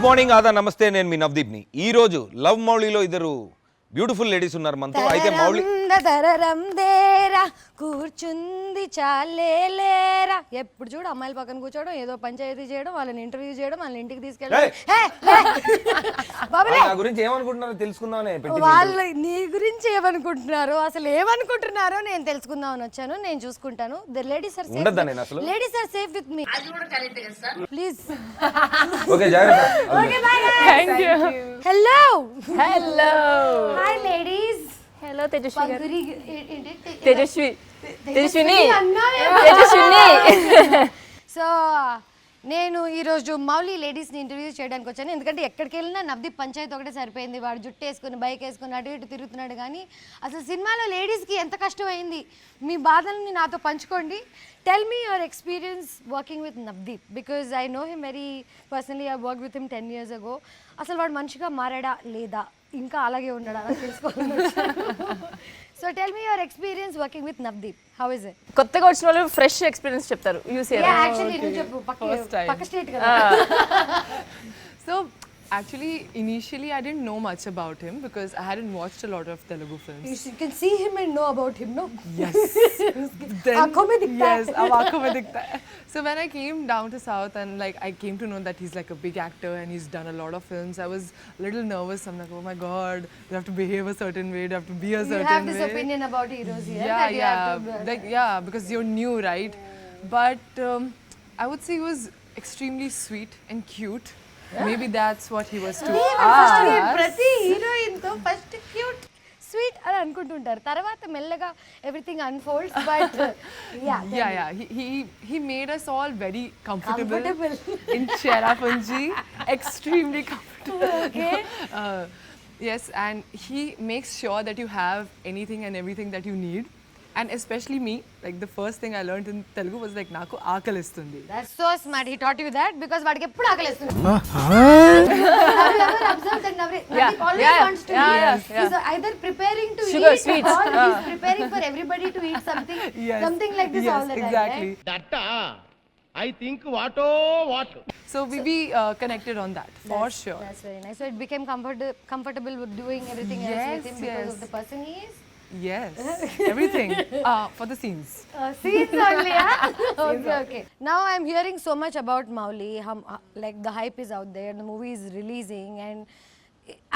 Good morning ఆదా నమస్తే నేను మీ నవదీప్ ని ఈ రోజు లవ్ మౌలీలో ఇద్దరు బ్యూటిఫుల్ లేడీస్ ఉన్నారు మనతో అయితే మౌలి దరరం దేరా కూర్చుంది చాలేలేరా ఎప్పుడు చూడు అమ్మాయిల పక్కన కూర్చోవడం ఏదో పంచాయతీ చేయడం వాళ్ళని ఇంటర్వ్యూ చేయడం వాళ్ళని ఇంటికి తీసుకెళ్ళడం నా గురించి ఏమనుకుంటున్నారో తెలుసుకుందామనే వాళ్ళు నీ గురించి ఏమనుకుంటున్నారో అసలు ఏమనుకుంటున్నారో నేను తెలుసుకుందామని వచ్చాను నేను చూసుకుంటాను the ladies are safe ladies are safe with me please okay జాగ్రత్త okay bye thank you hello hello hi ladies Hello, Tejaswi. Tejaswi. Tejaswini. So నేను ఈరోజు మౌలి లేడీస్ని ఇంటర్వ్యూ చేయడానికి వచ్చాను ఎందుకంటే ఎక్కడికి వెళ్ళినా నవదీప్ పంచాయతీ ఒకటే సరిపోయింది వాడు జుట్టు వేసుకుని బైక్ వేసుకుని అటు ఇటు తిరుగుతున్నాడు కానీ అసలు సినిమాలో లేడీస్కి ఎంత కష్టమైంది మీ బాధల్ని నాతో పంచుకోండి tell me your experience working with Navdeep because I know him very personally I work with him 10 years ago అసలు వాడు మనిషిగా మారాడా లేదా ఇంకా అలాగే ఉన్నాడా అని తెలుసుకోవాలి so tell me your experience working with Navdeep how is it కొత్తగా వచ్చిన వాళ్ళు ఫ్రెష్ ఎక్స్పీరియన్స్ చెప్తారు యాక్చువల్లీ నువ్వు చెప్పు పక్క స్టేట్ కదా So actually initially I didn't know much about him because I hadn't watched a lot of Telugu films. You can see him and know about him, no? Yes. Yes, aankhon mein dikhta hai. So when I came down to South and like I came to know that he's like a big actor and he's done a lot of films, I was a little nervous. I'm like, oh my God, you have to behave a certain way, you have to be a certain way. You have this opinion about heroes here. Yeah, because you're new, right? But I would say he was extremely sweet and cute. Maybe that's what he was too. ప్రతి heroine తో first cute sweet అని అనుకుంటుంటారు తర్వాత మెల్లగా everything unfolds but he made us all very comfortable in Cherrapunji, extremely comfortable. Okay. Yes, and he makes sure that you have anything and everything that you need. And especially me, like the first thing I learned in Telugu was like naku aakalistundi. That's so smart. He taught you that because vadiki eppudu aakalistundi. Have you ever observed that Navadeep always wants to eat? He's either preparing to sugar, eat sweets. or he's preparing for everybody to eat something. Yes. Something like this all the time. Exactly. Right? That I think what. So we connected on that for sure. That's very nice. So it became comfortable with doing everything else with him because of the person he is. Yes, everything for the scenes. Scenes only, yeah? Okay. Now I'm hearing so much about Mouly. Like the hype is out there, the movie is releasing, and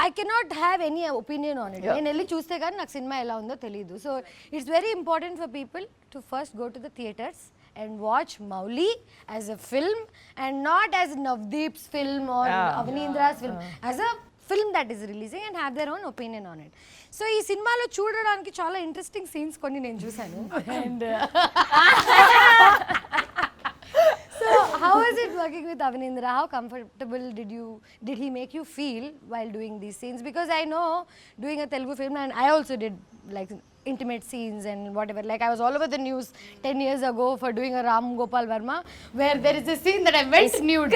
I cannot have any opinion on it. నేను వెళ్ళి చూస్తే కానీ నాకు cinema ఎలా ఉందో తెలియదు. So it's very important for people to first go to the theatres and watch Mouly as a film and not as Navdeep's film or Avanindra's film. As a film that is releasing and have their own opinion on it. So ఈ సినిమాలో చూడడానికి చాలా interesting scenes కొన్ని నేను చూసాను and so how is it working with Avanindra? How comfortable did he make you feel while doing these scenes? Because I know doing a Telugu film and I also did like intimate scenes and whatever. Like I was all over the news 10 years ago for doing a Ram Gopal Verma where there is a scene that I went nude.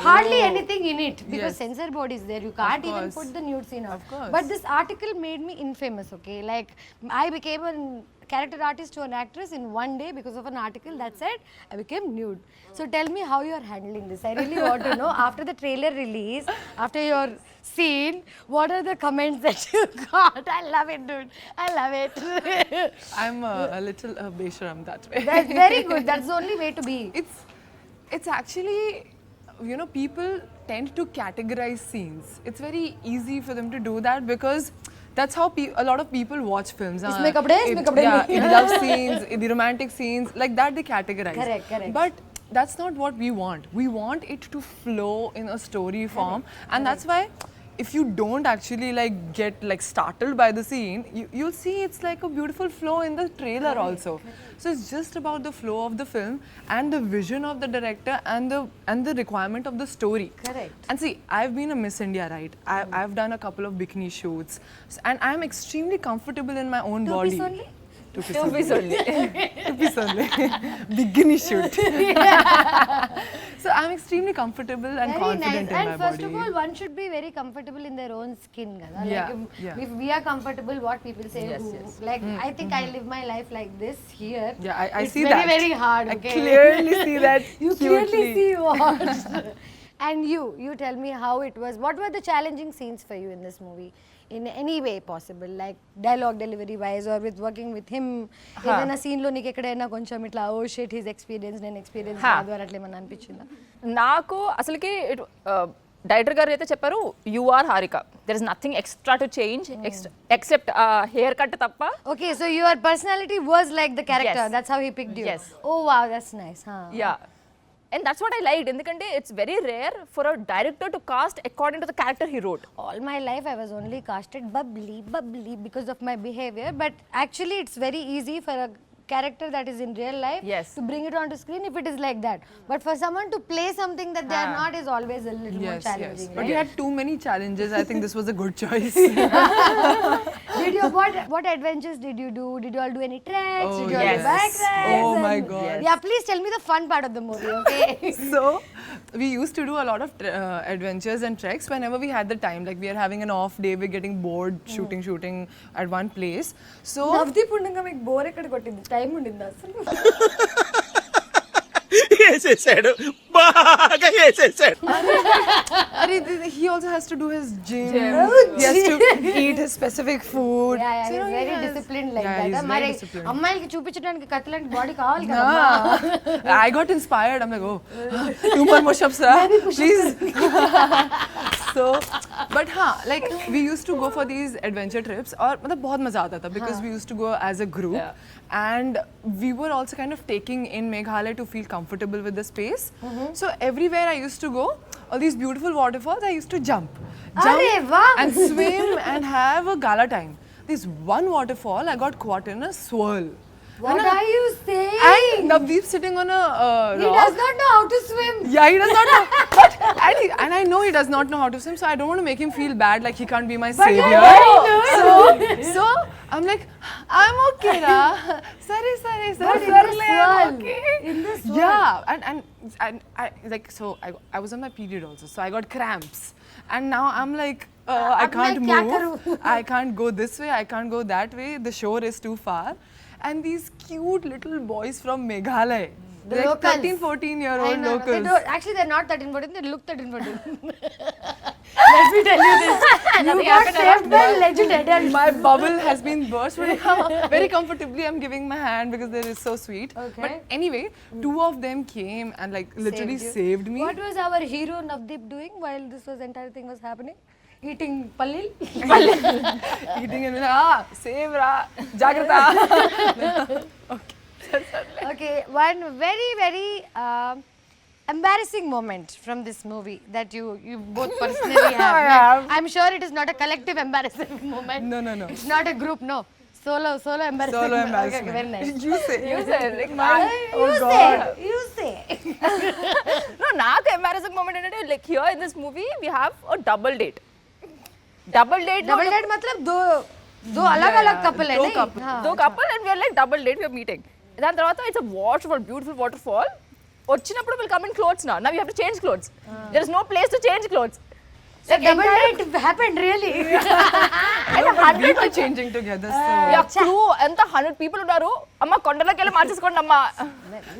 Hardly anything in it because censor board is there. You can't even put the nude scene out. But this article made me infamous, okay? Like I became a character artist to an actress in one day because of an article that said I became nude. So tell me how you are handling this. I really want to know after the trailer release, after your scene, what are the comments that you got? I love it, dude. I love it. I'm a little besharam that way. That's very good. That's the only way to be. It's actually, you know, people tend to categorize scenes. It's very easy for them to do that because that's how a lot of people watch films. It's makeup day, makeup day. Yeah, in love scenes, in the romantic scenes, like that they categorize. Correct. But that's not what we want. We want it to flow in a story form, and that's why if you don't actually like get like startled by the scene, you'll see it's like a beautiful flow in the trailer also. So it's just about the flow of the film and the vision of the director and the requirement of the story. Correct. And see, I've been a Miss India, right? I've done a couple of bikini shoots, and I'm extremely comfortable in my own body. Two piece only. Bikini shoot. So I'm extremely comfortable and very confident nice. in my and first body. of all, one should be very comfortable in their own skin. Gada. Yeah, Like if we are comfortable, what people say, like I think I live my life like this here. Yeah, I it's see very, that. very hard. Okay? I clearly see that. You clearly cutely. see what. And you tell me how it was. What were the challenging scenes for you in this movie? In any way possible, like dialogue delivery wise or with working with him. ఏదైనా scene లో నీకు ఎక్కడైనా కొంచెం ఇట్లా oh shit his experience నేను experience కాదు అని అట్లా ఏమన్నా అనిపించిందా? నాకు అసలుకి డైరెక్టర్ గారు అయితే చెప్పారు you are Harika, there is nothing extra to change except haircut తప్ప. Okay, so your personality was like the character. Yes. That's how he picked you. Yes. Oh wow, that's nice. Huh. Yeah. And that's what I liked. ఎందుకంటే it's very rare for a director to cast according to the character he wrote. All my life I was only casted bubbly because of my behavior, but actually it's very easy for a character that is in real life Yes. to bring it onto screen if it is like that. But for someone to play something that they are not is always a little more challenging. But right? you had too many challenges. I think this was a good choice. Did you what adventures did you do? Did you all do any tracks? Oh, Did you all yes. do bike rides? Oh my And- God. Yeah, please tell me the fun part of the movie, okay? So we used to do a lot of adventures and treks whenever we had the time. Like we are having an off day, we're getting bored shooting at one place. So Navdeep ఉండగా మీకు bore ఎక్కడ కొట్టింది? Time ఉండిందా అసలు? వేసేసాడు, బాగా వేసేసాడు. he also has to do his gym. He has to eat his specific food. Yeah, So, he's you know, very he has- disciplined like yeah, that. he's very మరి disciplined. అమ్మాయిలకి చూపించడానికి కత్తిలాంటి body కావాలి కదా. I got inspired. I'm like, oh, 2 more push-ups, please. So, but like we used to go for these adventure trips, और मतलब बहुत मजा आता था because we used to go as a group, and we were also kind of taking in Meghalaya to feel comfortable with the space. So everywhere I used to go, all these beautiful waterfalls, I used to jump అరే వాహ్. and swim and have a gala time. This one waterfall, I got caught in a swirl. What are you saying? And Navadeep sitting on a He rock. does not know how to swim. Yeah, he does not know. But, and I know he does not know how to swim, so I don't want to make him feel bad like he can't be my savior. So I'm like, I'm okay, ra. Sorry. But in the swirl. Okay. In the swirl. Yeah, and I like so I was on my period also, so I got cramps, and now I'm like I अब can't मैं क्या move. करूं? I can't go this way. I can't go that way. The shore is too far, and these cute little boys from Meghalaya. The They're like locals. 13, 14-year-old I know. They locals. don't, actually, they're not 13, 14. They look 13, 14. Let me tell you this. You got saved by legend adults. My bubble has been burst. But very comfortably, I'm giving my hand because they are so sweet. Okay. But anyway, 2 of them came and like literally Saved you. saved me. What was our hero Navadeep doing while this entire thing was happening? Eating pallil? Eating and save ra, jagrata. Okay, one very, very embarrassing moment from this movie that you both personally have. I have. I'm sure it is not a collective embarrassing moment. No. It's not a group, no. Solo embarrassing. Solo Okay, embarrassment. very nice. You say. Like, You say. no, నాకు embarrassing moment ఏంటంటే like here in this movie we have a double date. Double date मतलब दो अलग-अलग couple है दो नहीं? couple. हाँ. దో couple and we are like double date, we are meeting. దాని తర్వాత it's a waterfall, beautiful waterfall. వచ్చినప్పుడు will come in clothes now. Now you have to change clothes. There is no place to change clothes. So double date happened really. No, but we were changing together. So. crew ఎంత 100 people ఉన్నారు. అమ్మ కొండలోకి వెళ్ళి మార్చేసుకోండి అమ్మ.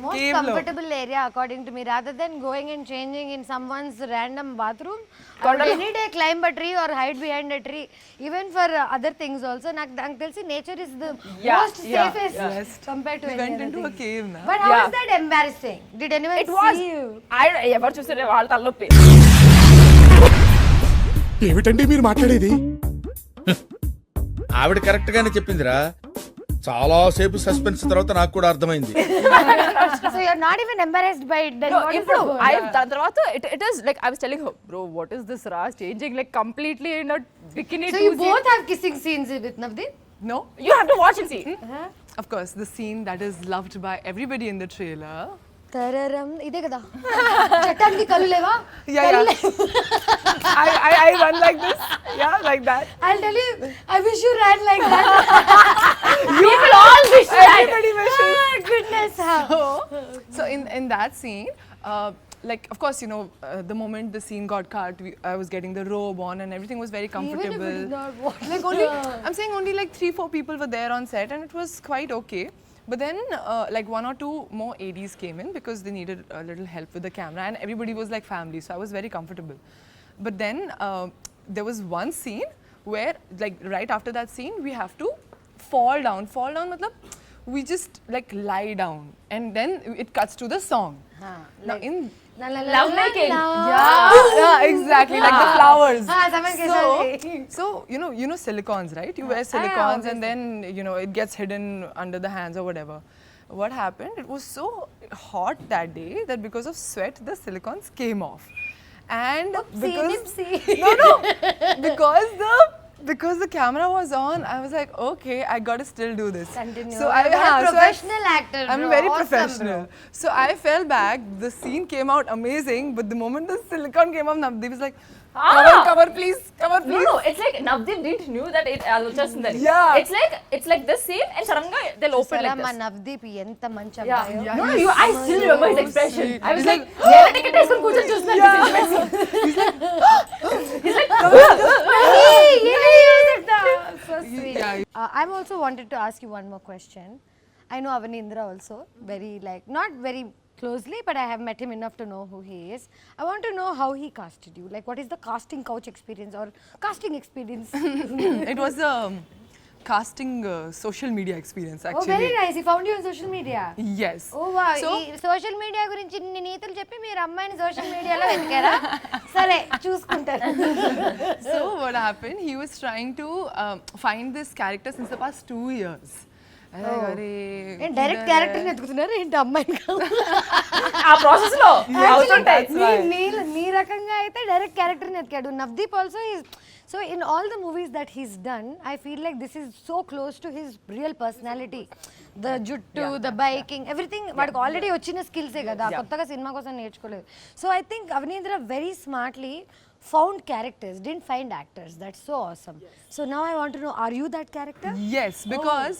Most Cave lo. comfortable area according to me rather than going and changing in someone's random bathroom. I would Kondalo. any day climb a tree or hide behind a tree. Even for other things also. నాకు తెలిసి nature is the most safest Yes. compared to We any went other into a thing. cave now. But how Yeah. was that embarrassing? Did anyone It was. see you? ఎవరు చూసారే వాళ్ళ తలనొప్పి. ఏమిటండి మీరు మాట్లాడేది? ఆవిడ correct గానే చెప్పిందిరా. చాలా సేపు సస్పెన్స్ తర్వాత నాకు కూడా అర్థమైంది. So you're not even embarrassed by it then No, what is ఇప్పుడు the point? దాని తర్వాత it is like I was telling her, bro, what is this Raj changing like completely in a bikini So two you scene. both have kissing scenes with Navadeep? No? You have to watch and see. Of course, the scene that is loved by everybody in the trailer. తరరం ఇదే కదా చట్టానికి కళ్ళు లేవా Yeah. I run like this. Yeah, like that. I'll tell you I wish you ran like that. You will all wish Everybody wishes. Goodness. So in that scene, like of course the moment the scene got cut, I was getting the robe on and everything was very comfortable. Even if it is not what Like only I'm saying only like 3-4 people were there on set and it was quite okay. But then, like 1 or 2 more ADs came in because they needed a little help with the camera, and everybody was like family, so I was very comfortable. But then there was one scene where, like right after that scene, we have to fall down. Fall down, matlab, we just like lie down, and then it cuts to the song. Now in Love making. yeah, exactly, like the flowers. someone can say. So you know silicons, right? You wear silicons, and then it gets hidden under the hands or whatever. What happened? It was so hot that day that because of sweat, the silicons came off, and because the camera was on, I was like, okay, I gotta still do this. Continue. So You're a professional actor, I'm bro. very Awesome, professional. bro. So I fell back. The scene came out amazing, but the moment the silicone came up, Navadeep was like, cover please, cover please. No, it's like Navadeep didn't knew that it Alochasundari. Yeah. It's like this scene and suddenly they'll open like మా this. Navdeep ఎంత మంచి Yeah. అబ్బాయో. No, I still remember his expression. sweet. I was He's like, yeah, ticket వేసుకొని కూర్చొని చూస్తున్నాను. So sweet. Yeah. I'm also wanted to ask you one more question. I know Avanindra also very not very closely, but I have met him enough to know who he is. I want to know how he casted you. Like, what is the casting couch experience or casting experience? It was a casting social media experience Oh, actually. very nice. He found you on social media. Yes. Oh wow. So, social media గురించి ఇన్ని నీతులు చెప్పి మీరు అమ్మాయిని social మీడియాలో వెతికారా? సరే చూసుకుంటారు. so what happened? He was trying to find this character since the past 2 years. Direct character ఎత్తుకుతున్నారు ఏంటి అమ్మాయిని ఆ ప్రాసెస్ లో అవుతుంటాయి. నీ రకంగా అయితే డైరెక్ట్ క్యారెక్టర్ ఎత్తుకాడు. Navdeep also is so in all the movies that he's done I feel like this is so close to his real personality. The జుట్టు, ద బైకింగ్, ఎవ్రీథింగ్ వాడికి ఆల్రెడీ వచ్చిన స్కిల్సే కదా, కొత్తగా సినిమా కోసం నేర్చుకోలేదు. So I think Avanindra very smartly found characters, didn't find actors. That's so awesome. So now I want to know, are you that character? Yes, because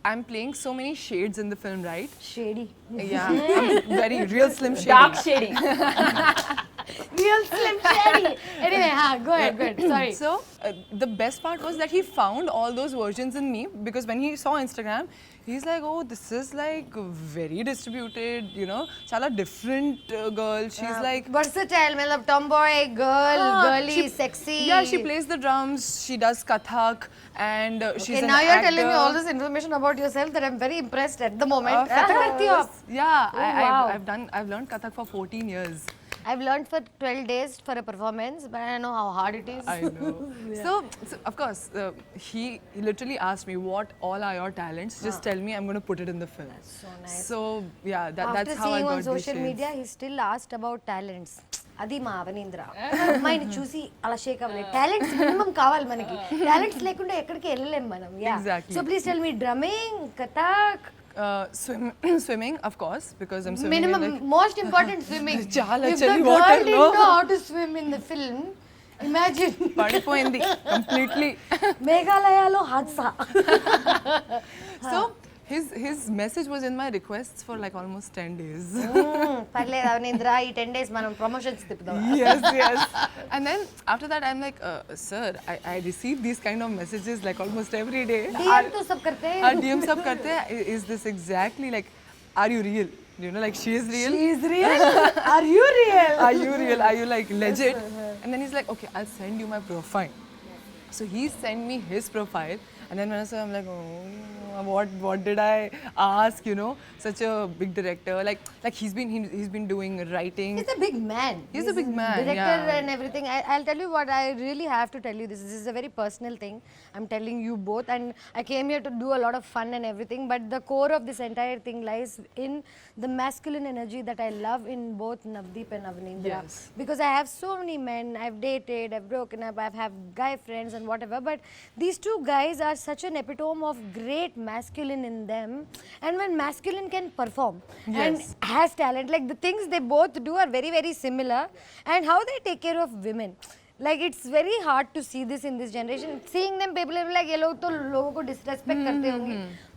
I'm playing so many shades in the film, right? Shady. Yeah, I'm very real slim shady. Dark shady. Real slim shady. Anyway, go ahead. Sorry. So the best part was that he found all those versions in me, because when he saw Instagram, he's like, oh, this is like very distributed, chala different girl. She's like versatile, matlab tomboy, girly, sexy. Yeah, she plays the drums, she does Kathak, and she's an now you're actor. telling me all this information about yourself that I'm very impressed at the moment. Kathak करती हो आप? Yeah, wow. I've learned Kathak for 14 years. I've learned for 12 days for a performance, but I know how hard it is. I know. So of course, he literally asked me, what all are your talents? Just tell me, I'm going to put it in the film. That's so nice. So yeah, After that's how I seeing got on these social shades. media, he still asked about talents. అది మా అవనీంద్ర అమ్మాయిని చూసి అలా షేక్ అవ్వలేదు. Talents minimum కావాలి మనకి. Talents లేకుండా ఎక్కడికి వెళ్ళలేం మనం. Exactly. So please tell me drumming, Kathak, swimming, of course, because I'm swimming. minimum most important swimming. Chala If the chali girl water, didn't no. know how to swim in the film, imagine పడిపోయింది completely. మేఘాలయలో హాద్సా. So his message was in my requests for like almost 10 days. పర్లేదు అవనీంద్ర, ఈ 10 days మనం promotions తిప్పుదాం. yes. And then after that, I'm like, sir, I receive these kind of messages like almost every day. DM तो सब करते हैं. DM sab karte hain. Is this exactly like, are you real? Like she is real. She is real. Are you real? Are you real? Are you like legit? And then he's like, okay, I'll send you my profile. So he sent me his profile, and then when I saw, I'm like, oh, what did I ask? Such a big director. Like he's been doing writing. He's a big man. He's a big man, Director yeah. and everything. I'll tell you what, I really have to tell you this. This is a very personal thing. I'm telling you both, and I came here to do a lot of fun and everything. But the core of this entire thing lies in the masculine energy that I love in both Navadeep and Avanindra. Yes. Because I have so many men. I've dated, I've broken up, I've had guy friends and whatever. But these two guys are such an epitome of great masculine in them. And when masculine can perform and has talent, like the things they both do are very, very similar. And how they take care of women. Like it's very hard to see this in this generation. Seeing them, people are like, ये लोग तो लोगों को disrespect करते होंगे.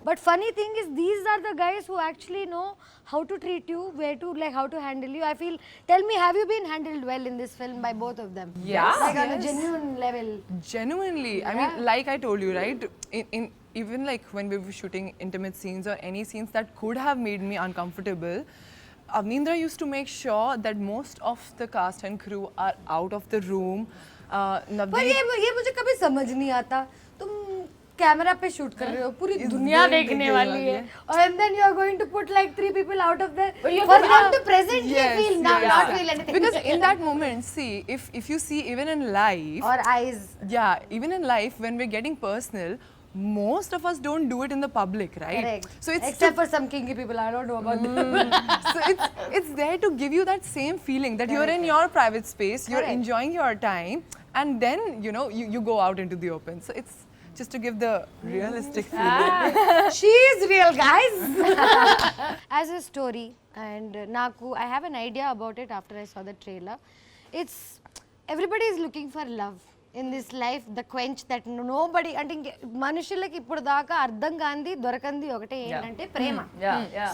But funny thing is, these are the guys who actually know how to treat you, where to like how to handle you. I feel. Tell me, have you been handled well in this film by both of them? Yes. Like on a genuine level. Genuinely. I mean, like I told you, right? In even like when we were shooting intimate scenes or any scenes that could have made me uncomfortable, Avnindra used to make sure that most of the cast and crew are out of the room. पर Navadeep, ये मुझे कभी समझ नहीं आता तुम camera पे shoot कर रहे हो पूरी दुनिया देखने वाली है और and then you are going to put like 3 people out of there for them to presently feel not feel anything because in that moment, see, if you see even in life, or eyes even in life when we're getting personal, most of us don't do it in the public, right? correct So it's except for some kinky people I don't know about them so it's there to give you that same feeling that you're in your private space, you're Correct. enjoying your time, and then you go out into the open. So it's just to give the realistic feeling. she is real guys as a story and naku I have an idea about it after I saw the trailer. It's everybody is looking for love in this life, the quench that nobody అంటే మనుషులకి ఇప్పుడు దాకా అర్థం కాంది దొరకంది ఒకటే ఏంటంటే ప్రేమ.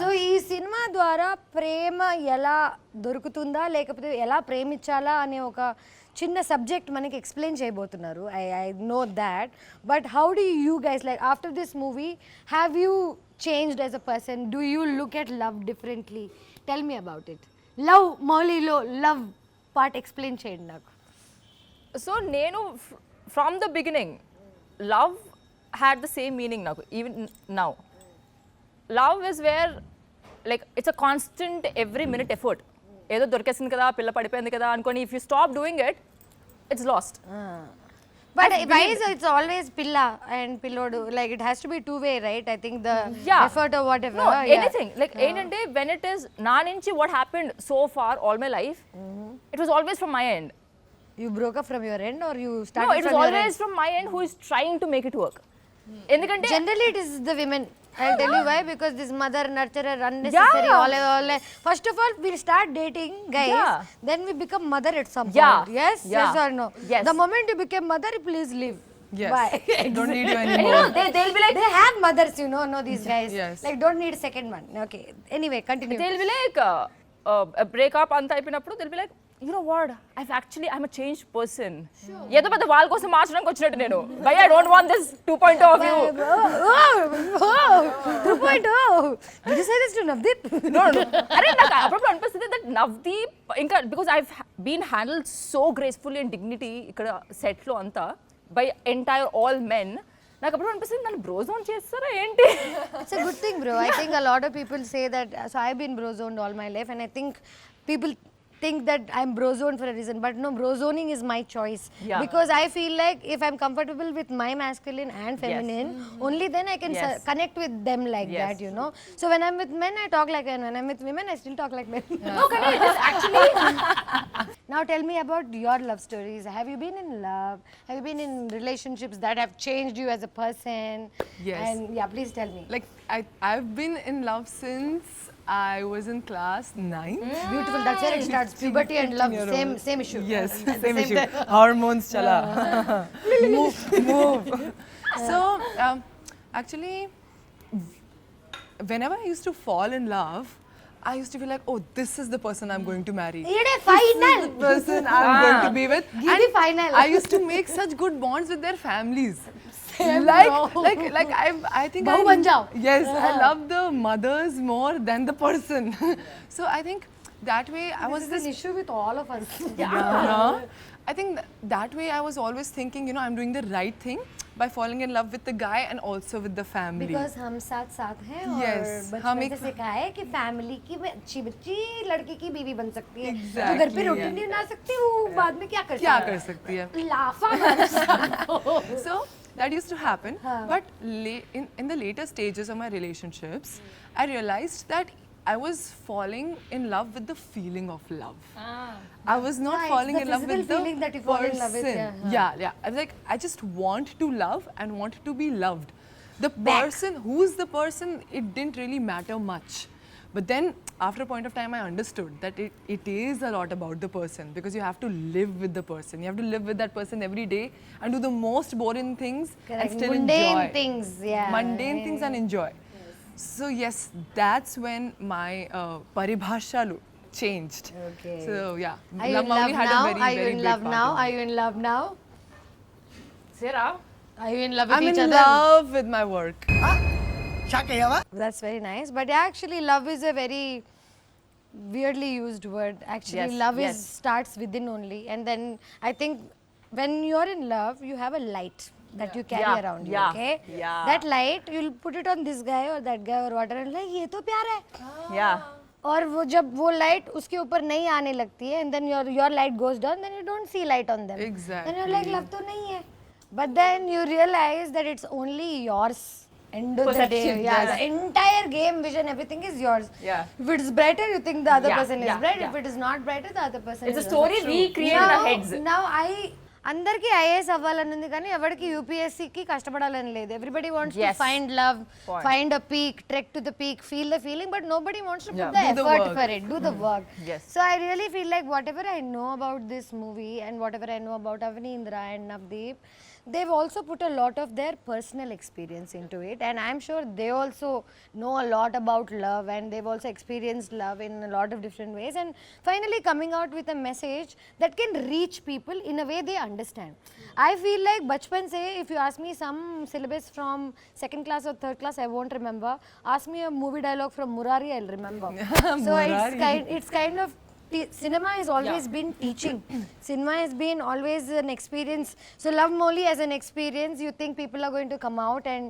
So ఈ cinema ద్వారా ప్రేమ ఎలా దొరుకుతుందా లేకపోతే ఎలా ప్రేమించాలా అనే ఒక చిన్న సబ్జెక్ట్ మనకి ఎక్స్ప్లెయిన్ చేయబోతున్నారు. I know that but how do you guys like after this movie have you changed as a person? Do you look at love differently? Tell me about it. Love మౌలీలో love part explain చేయండి నాకు. So నేను from the beginning love had the same meaning నాకు even now. Love is where like it's a constant every minute effort. ఏదో దొరికేసింది కదా పిల్ల పడిపోయింది కదా అనుకోని if you stop doing it it's last. But why is it's always pilla and pillodu? Like it has to be two-way, right? I think the effort or whatever. No, anything. Like ఏంటంటే when it is నా నుంచి what happened so far all my life, it was always from my end. You broke up from your end or you No, started it was from your always end? from my end who is trying to make it work. ఎందుకంటే Generally it is the women. I'll tell you why, because this mother nurturer unnecessary all. First of all we'll start dating guys, then we become mother at some point. Yes or no? Yes. The moment you become mother, please leave. Yes. Bye. Don't need you you know, anymore. they'll be like They have mothers, you know these guys. Yes. Like don't need a second one. Okay. Anyway, continue. they'll be like breakup అంత అయిపోయినప్పుడు they'll be like you know what I'm a changed person. ఏదో పెద్ద వాళ్ళ కోసం మార్చడానికి వచ్చినట్టు నేను భయ్యా I don't want this 2.0 of you. 2.0. Did you say this to Navadeep? No. అరే నాకు అప్పుడప్పుడు అనిపిస్తుంది that Navadeep ఇంకా because I've been handled so gracefully and dignity ఇక్కడ set లో అంతా by entire all men. నాకు అప్పుడు అనిపిస్తుంది నన్ను బ్రో జోన్ చేస్తారా ఏంటి? It's a good thing, bro. I think a lot of people say that. So I've been bro zoned all my life, and I think people think that I'm bro zoned for a reason, but no, bro zoning is my choice. Yeah. Because I feel like if I'm comfortable with my masculine and feminine, only then I can connect with them like that, you know. So when I'm with men, I talk like men. When I'm with women, I still talk like men. No, can I just actually Now tell me about your love stories. Have you been in love? Have you been in relationships that have changed you as a person? Yes. And yeah, please tell me. Like I've been in love since I was in class 9. Beautiful. That's where it starts. Puberty and love, same issue. Yes, At the same issue. time. Hormones, chala. move. So, actually, whenever I used to fall in love, I used to be like, oh, this is the person I'm going to marry. Yede final. This is the person I'm going to be with. Give the final. I used to make such good bonds with their families. I think Bahu ban jao. Yes, I love the mothers more than the person. So I think that way I was This is an issue with all of us. I think that way I was always thinking, I'm doing the right thing by falling in love with the guy and also with the family. Because हम साथ हैं और Yes, बचपन हम से एक- सिखाया है कि फैमिली की अच्छी बच्ची लड़के की बीवी बन सकती है। Exactly, जो घर पे रोटी नहीं बना सकती वो बाद में क्या कर क्या सकती कर सकती है? है? लाफा मार सकती है। So that used to happen. But in the later stages of my relationships, I realized that I was falling in love with the feeling of love. I was not it's falling the in love with physical the feeling that you fall in love with, person. Yeah. I was like, I just want to love and want to be loved. The person, who's the person, it didn't really matter much. But then, after a point of time, I understood that it is a lot about the person because you have to live with the person. You have to live with that person every day and do the most boring things and still Mundane enjoy. things, yeah. Mundane things and enjoy. So yes, that's when my paribhasha changed. Okay. So yeah, Are you in love Mouly had now? a very, Are you very in big love part now? in it. Are you in love now? Sarah, Are you in love with I'm each in other? love with my work. That's very nice. But yeah, actually, love is a very weirdly used word. Actually, Yes, love yes. is starts within only, and then I think when you're in love, you have a light that you carry Yeah, around you. yeah, Okay, yeah. that light you'll put it on this guy or that guy or whatever, and like ये तो प्यार है. Yeah. और वो जब वो light उसके ऊपर नहीं आने लगती है, and then your light goes down, then you don't see light on them. Exactly. Then you're like love तो नहीं है. But then you realize that it's only yours. End of the day, Perception, yeah, yes. the entire game vision, everything is yours. Yeah. If it's brighter, you think the other Yeah, person is yeah, bright. yeah. If it is not brighter, the other person It's a is story recreated in our heads. Now అందరికి IAS అవ్వాలని ఉంది కానీ ఎవరికి యూపీఎస్సీకి కష్టపడాలని లేదు. Everybody wants to Yes. Find love, Point. Find a peak, trek to the peak, feel the feeling, but nobody wants to Yeah. Put the Do the effort work. For it, do the work. Yes. So I really feel like whatever I know about this movie and whatever I know about Avanindra and Navdeep, they've also put a lot of their personal experience into it, and I'm sure they also know a lot about love, and they've also experienced love in a lot of different ways, and finally coming out with a message that can reach people in a way they understand. I feel like bachpan se, if you ask me some syllabus from second class or third class, I won't remember. Ask me a movie dialogue from Murari, I'll remember. So it's kind of cinema has always been teaching. Cinema has been always an experience. So love Mouly as an experience. You think people are going to come out and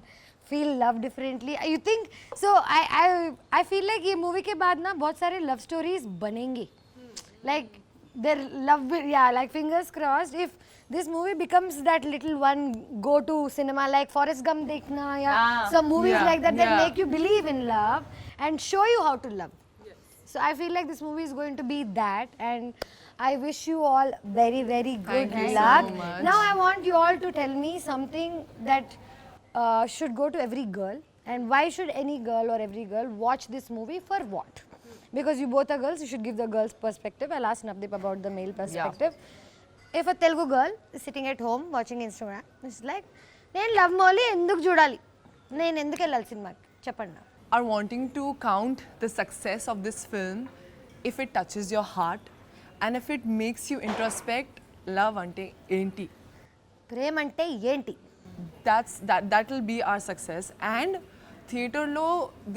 feel love differently? You think so? I feel like ये movie के बाद ना बहुत सारे love stories बनेंगे. Like their love, yeah. Like fingers crossed. If this movie becomes that little one go to cinema like Forrest Gump देखना या some movies Yeah, like that yeah. make you believe in love and show you how to love. So I feel like this movie is going to be that, and I wish you all very, very good Thank you so luck. much. Now I want you all to tell me something that should go to every girl, and why should any girl or every girl watch this movie for what? Because you both are girls, you should give the girls' perspective. I'll ask Navdeep about the male perspective. If a Telugu girl is sitting at home watching Instagram, it's like, నేను love Mouli ఎందుకు చూడాలి, నేను ఎందుకు వెళ్ళాలి సినిమాకి చెప్పండి. Are wanting to count the success of this film if it touches your heart and if it makes you introspect love ante enti. ప్రేమ అంటే ఏంటి? That will be our success. And theatre lo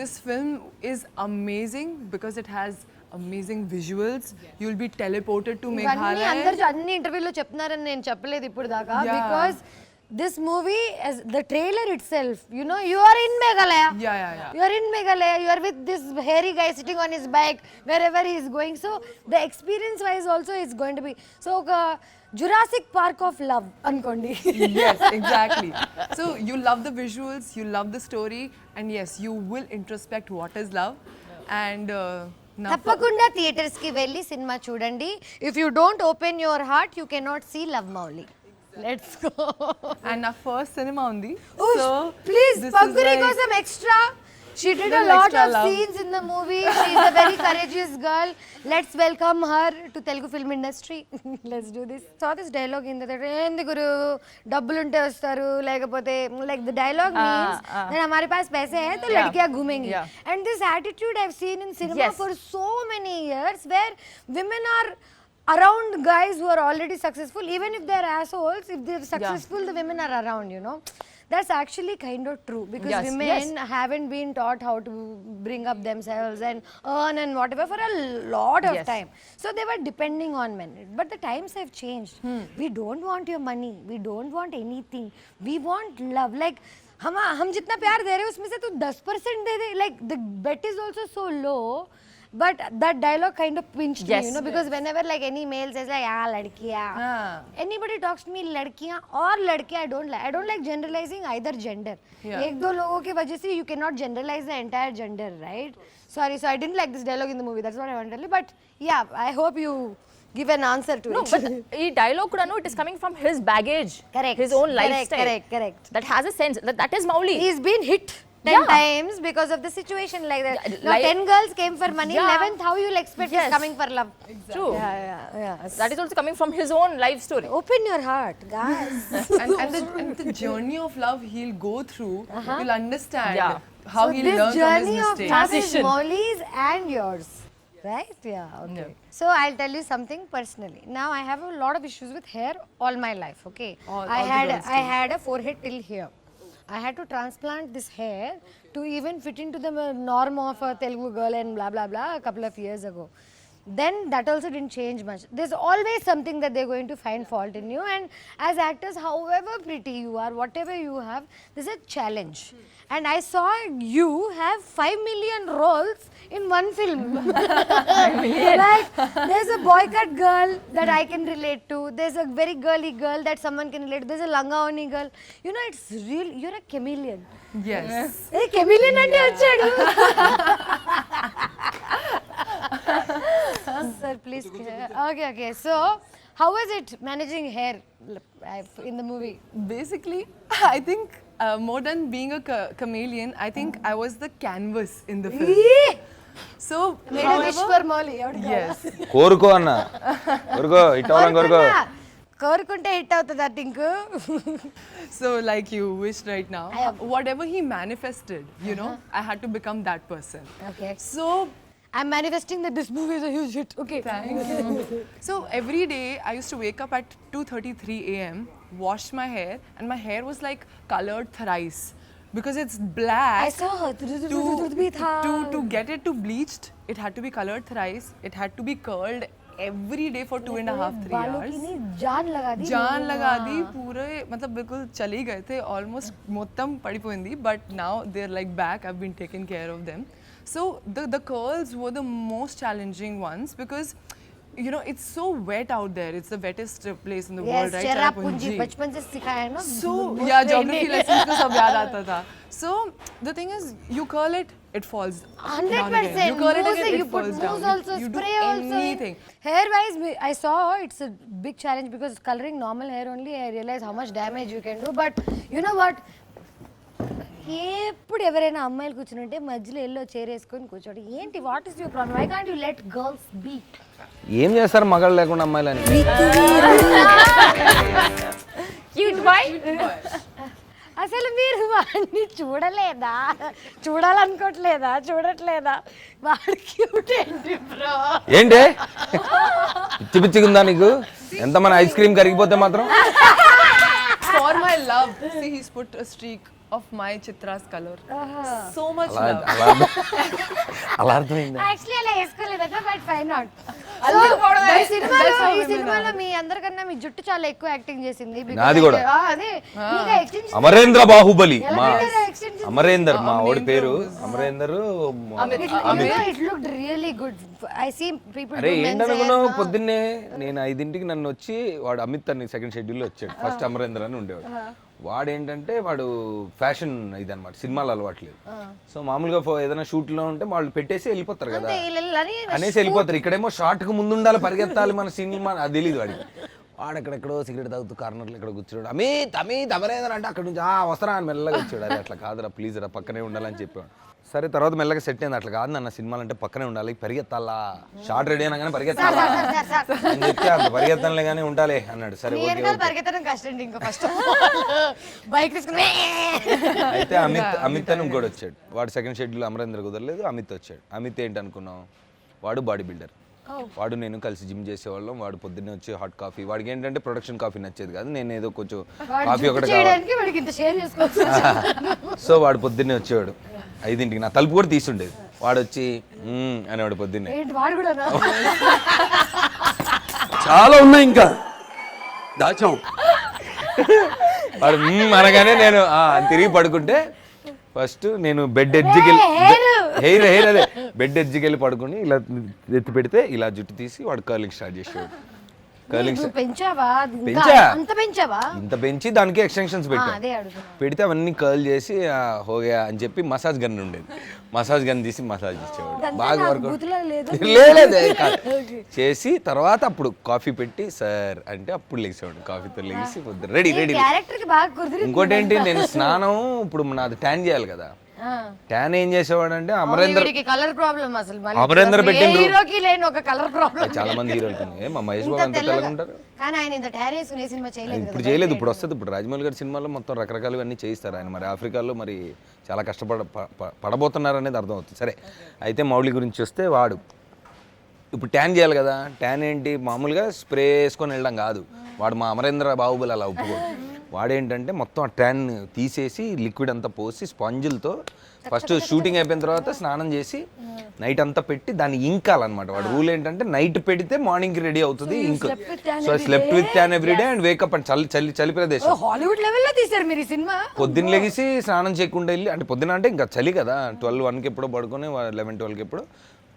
this film is amazing because it has amazing visuals. You'll be teleported to ఇవన్నీ Meghalaya. అందరు అన్ని ఇంటర్వ్యూలో చెప్తున్నారని నేను చెప్పలేదు ఇప్పుడు దాకా. Yeah. Because this movie, as the trailer itself, you know, you are in Meghalaya. Yeah. You are in Meghalaya. You are with this hairy guy sitting on his bike wherever he is going. So the experience wise also is going to be so Jurassic Park of love ankondi. Yes, exactly. So you love the visuals, you love the story, and yes, you will introspect what is love. And now తప్పకుండా theatres కి వెళ్ళి cinema చూడండి. If you don't open your heart, you cannot see Love Mouly. Let's go. and our first cinema undi. Oosh, please, this is Pankuri like- kosam extra. She did a Little lot extra of love. scenes in the movie. She is a very courageous girl. Let's welcome her to Telugu film industry. Let's do this. Saw this dialogue in the theater. ఏంది గురు డబ్బులు ఉంటే వస్తారు లేకపోతే like the dialogue means that हमारे पास पैसे हैं तो लड़कियां घूमेंगी. Yeah. And this attitude I've seen in cinema Yes. for so many years where women are around guys who are already successful. Even if they're assholes, if they're successful, the women are around, you know. That's actually kind of true because Yes, women yes. haven't been taught how to bring up themselves and earn and whatever for a lot of Yes. time. So they were depending on men. But the times have changed. We don't want your money. We don't want anything. We want love. Like हम जितना प्यार दे रहे हैं उसमें से तू 10% दे दे. Like the bet is also so low. But that dialogue kind of pinched me, Yes. you know, because whenever like any male says like ladkiyan, anybody talks to me ladkiyan or ladke, I don't like generalizing either gender. एक दो लोगों की वजह से you cannot generalize the entire gender, right? Sorry, so I didn't like this dialogue in the movie. That's what I want to tell you. But yeah, I hope you give an answer to No, it. but ee dialogue kuda no, it is coming from his baggage. Correct. His own lifestyle. Correct. That has a sense. That is Mouly. He's been hit 10 times because of the situation like that. Yeah, Now like- 10 girls came for money. Yeah. 11th, how you'll expect Yes. is coming for love? True. Yeah. That is also coming from his own life story. Open your heart, guys. and the journey of love he'll go through, you'll understand Yeah. how So he'll this learn from his journey of mistakes. love is Transition. Mouly's and yours, Right? Yeah. Okay. So I'll tell you something personally. Now I have a lot of issues with hair all my life. Okay. All the girls I had a forehead till here. I had to transplant this hair to even fit into the norm of a Telugu girl and blah blah blah a couple of years ago. Then that also didn't change much. There's always something that they're going to find fault in you, and as actors, however pretty you are, whatever you have, there's a challenge. And I saw you have 5 million roles in one film. Like there's a boycott girl that I can relate to, there's a very girly girl that someone can relate to, there's a langaoni girl. You know, it's real, you're a chameleon. Yes. Hey, chameleon ante vachadu. Sir, please. Okay. So, how was it managing hair in the movie? Basically, I think more than being a chameleon, I think I was the canvas in the film. So, Made a wish for Mouly. yes. కోరుకో అన్న కోరుకో ఇట్టవరం కోరుకో కోరుకుంటే hit అవుతుంది ఆ think. So, like you wished right now, whatever he manifested, you know, I had to become that person. Okay. So, I'm manifesting that this movie is a huge hit. Okay. thank you. So every day I used to wake up at 2:33 a.m., wash my hair, and my hair was like colored thrice because it's black. I saw her. To get it to bleached, it had to be colored thrice. It had to be curled every day for 2.5-3 बालों की hours. नहीं जान लगा दी. जान लगा दी पूरे मतलब बिल्कुल चले गए थे ऑलमोस्ट మొత్తం పడిపోయింది but now they're like back. I've been taking care of them. So the curls were the most challenging ones because you know it's so wet out there. It's the wettest place in the world, Yes, right? Cherrapunji बचपन से सिखाया है ना. So yeah, geography lessons को सब याद आता था. So the thing is, you curl it, it falls down again. 100%. You curl it Mousse, again, you it put falls down. mousse also, You do spray also. anything. Hair wise, I saw it's a big challenge because coloring normal hair only, I realize how much damage you can do. But you know what? ఎప్పుడు ఎవరైనా అమ్మాయిలు కూర్చుంటే మధ్యలో yellow chair వేసుకొని కూర్చోండి. ఏంటి what is your problem? Why can't you let girls be? ఏం చేస్తారు మగాళ్ళు లేకుండా అమ్మాయిలని? Cute boy. అసలు మీరు వాడిని చూడలేదా? చూడట్లేదా? వాడు క్యూట్ ఏంటి బ్రో? ఏంటి పిచ్చి పిచ్చిగుందా నీకు? ఎంతమంది ఐస్ క్రీమ్ కరిగిపోతే మాత్రం For my love, see he's put a streak of my Chitra's color. So much love. అలా అర్థమైందా? యాక్చువల్లీ అలా వేసుకోలేదట but fine not. That's how ఈ women సినిమాలో మీ అందరికన్నా మీ జుట్టు చాలా ఎక్కువ యాక్టింగ్ చేసింది. because నాది కూడా. అదే నీకు extension అమరేంద్ర బాహుబలి మా extension అమరేందర్ మా ఓడి పేరు Amarender it looked really good. I see people అరే do men's hair ఏంటనుకున్నావు? now. పొద్దున్నే నేను 5ంటికి నన్ను వచ్చి వాడు అమిత్ అని సెకండ్ షెడ్యూల్లో వచ్చాడు. ఫస్ట్ అమరేందర్ అని ఉండేవాడు. వాడు ఏంటంటే వాడు ఫ్యాషన్ ఇది అనమాట, సినిమాలు అలవాట్లేదు. సో మామూలుగా ఏదైనా షూట్ లో ఉంటే వాళ్ళు పెట్టేసి వెళ్ళిపోతారు కదా అనేసి వెళ్ళిపోతారు. ఇక్కడేమో షార్ట్ కు ముందు ఉండాలి, పరిగెత్తాలి మన సినిమా, అది తెలియదు వాడికి. వాడు ఎక్కడెక్కడో సిగరెట్ తాగుతూ కార్నర్లో ఇక్కడ కూర్చోడు. అమిత్ అమరేందర్ అంటే అక్కడ నుంచి వస్తారా అని మెల్లగా వచ్చాడు. అది అట్లా కాదురా ప్లీజ్ రా పక్కనే ఉండాలని చెప్పాడు. సరే తర్వాత మెల్లగా సెట్ అయింది. అట్లా కాదు నన్న సినిమాలు అంటే పక్కనే ఉండాలి, పరిగెత్తాలా, షార్ట్ రెడీ అయినా కానీ పరిగెత్తాలా అని చెప్తే అంత పరిగెత్తాలే కానీ ఉండాలి అన్నాడు. సరే ఓకే. పరిగెత్తడం కష్టం ఇంకా ఫస్ట్ బైక్ తీసుకుని అయితే అమిత్ అని ఇంకోటి వచ్చాడు. వాడు సెకండ్ షెడ్యూల్ అమరేంద్ర కుదరలేదు, అమిత్ వచ్చాడు. అమిత్ ఏంటి అనుకున్నాం, వాడు బాడీ బిల్డర్. వాడు నేను కలిసి జిమ్ చేసేవాళ్ళం. వాడు పొద్దున్నే వచ్చి హాట్ కాఫీ, వాడికి ఏంటంటే ప్రొడక్షన్ కాఫీ నచ్చేది కాదు, నేను ఏదో కొంచెం కాఫీ ఒకటి సో వాడు పొద్దున్నే వచ్చేవాడు 5ంటికి. నా తలుపు కూడా తీసుండేది. వాడు వచ్చి అనేవాడు పొద్దున్నే. చాలా ఉన్నాయి ఇంకా దాచాం. వాడు అనగానే నేను తిరిగి పడుకుంటే ఫస్ట్ నేను బెడ్ ఎడ్జ్కి హెయిర్ అదే బెడ్ ఎడ్జ్కి వెళ్ళి పడుకుని ఇలా ఎత్తి పెడితే ఇలా జుట్టు తీసి వాడు కర్లింగ్ స్టార్ట్ చేసేవాడు. కర్లింగ్ ఇంత పెంచి దానికి ఎక్స్టెన్షన్స్ పెడితే అవన్నీ కర్ల్ చేసి హోగా అని చెప్పి మసాజ్ గన్ ఉండేది. మసాజ్ గన్ తీసి మసాజ్ ఇచ్చేవాడు. బాగా వరకు చేసి తర్వాత అప్పుడు కాఫీ పెట్టి సార్ అంటే అప్పుడు లేచేవాడు. కాఫీతో లేచి రెడీ. ఇంకోటి ఏంటి, నేను స్నానం ఇప్పుడు నాది ట్యాన్ చేయాలి కదా, ట్యాన్ ఏం చేసేవాడు అంటే కలర్ ప్రాబ్లం అసలు అమరేందర్ పెట్టిండ్రు. హీరోకి లేని ఒక కలర్ ప్రాబ్లం. చాలా మంది హీరోలు మా మహేష్ బాబు అంతా తెల్లగా ఉంటారు. కానీ ఆయన ఇంత ట్యాన్ వేసుకునే సినిమా చేయలేదు. ఇప్పుడు చేయలేదు, ఇప్పుడు వస్తుంది. ఇప్పుడు రాజమౌళి గారి సినిమాలో మొత్తం రకరకాలుగా అన్నీ చేయిస్తారు ఆయన. మరి ఆఫ్రికాలో మరి చాలా పడబోతున్నారు అనేది అర్థమవుతుంది. సరే అయితే మౌలి గురించి వస్తే ఇప్పుడు ట్యాన్ చేయాలి కదా, ట్యాన్ ఏంటి మామూలుగా స్ప్రే వేసుకొని వెళ్ళడం కాదు, వాడు మా అమరేంద్ర బాహుబలి అలా ఒప్పుకోడు. వాడేంటంటే మొత్తం ఆ ట్యాన్ తీసేసి లిక్విడ్ అంతా పోసి స్పాంజిలతో ఫస్ట్ షూటింగ్ అయిపోయిన తర్వాత స్నానం చేసి నైట్ అంతా పెట్టి దాన్ని ఇంకాలన్నమాట. వాడు రూల్ ఏంటంటే నైట్ పెడితే మార్నింగ్కి రెడీ అవుతుంది ఇంక్. So slept with tan every day and wake up and చలి ప్రదేశం. హాలీవుడ్ లెవెల్లో తీశారు మీరు ఈ సినిమా. పొద్దున్న లెగిసి స్నానం చేయకుండా వెళ్ళి, అంటే పొద్దున అంటే ఇంకా చలి కదా, 12-1కి ఎప్పుడో పడుకొని 11-12కి ఎప్పుడో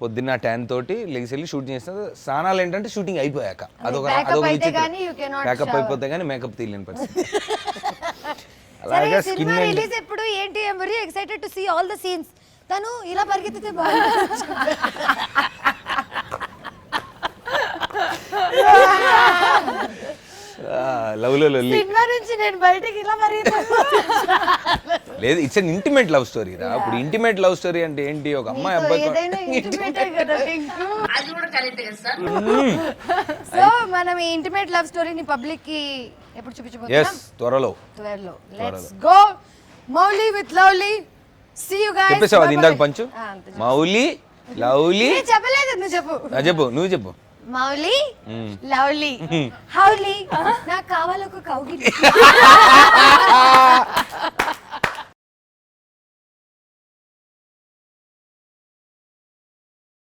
పొద్దున్న ట్యాన్ తోటి లెగిసి వెళ్ళి షూట్ చేస్తారు. స్నానాలు ఏంటంటే షూటింగ్ అయిపోయాక అదొక ప్యాకప్ అయిపోతే కానీ మేకప్ తీయలేని పరిస్థితి. అలాగే స్కిన్ రిలీజ్ ఎప్పుడు ఏంటి, I am very excited to see all the scenes. తను ఇలా పరిగెత్తితే బాగుంటుంది. లవ్లో లొల్లి సినిమా నుంచి నేను బయటికి ఇలా లేదు, it's an intimate love story రా. ఇప్పుడు ఇంటిమేట్ లవ్ స్టోరీ అంటే ఏంటి, ఒక అమ్మాయి అబ్బాయి. సో మనం ఈ ఇంటిమేట్ లవ్ స్టోరీని పబ్లిక్ కి ఎప్పుడు చూపించబోతున్నాం? త్వరలో. Let's go Mouli with lovely. See you guys. చెప్పేసావు అది ఇందాక పంచు. మౌలీ లవ్లీ చెప్పలేదు, నువ్వు చెప్పు. నువ్వు చెప్పు. మౌలీ లవ్లీ హౌలీ నాకు కావాలి ఒక కౌగిలి.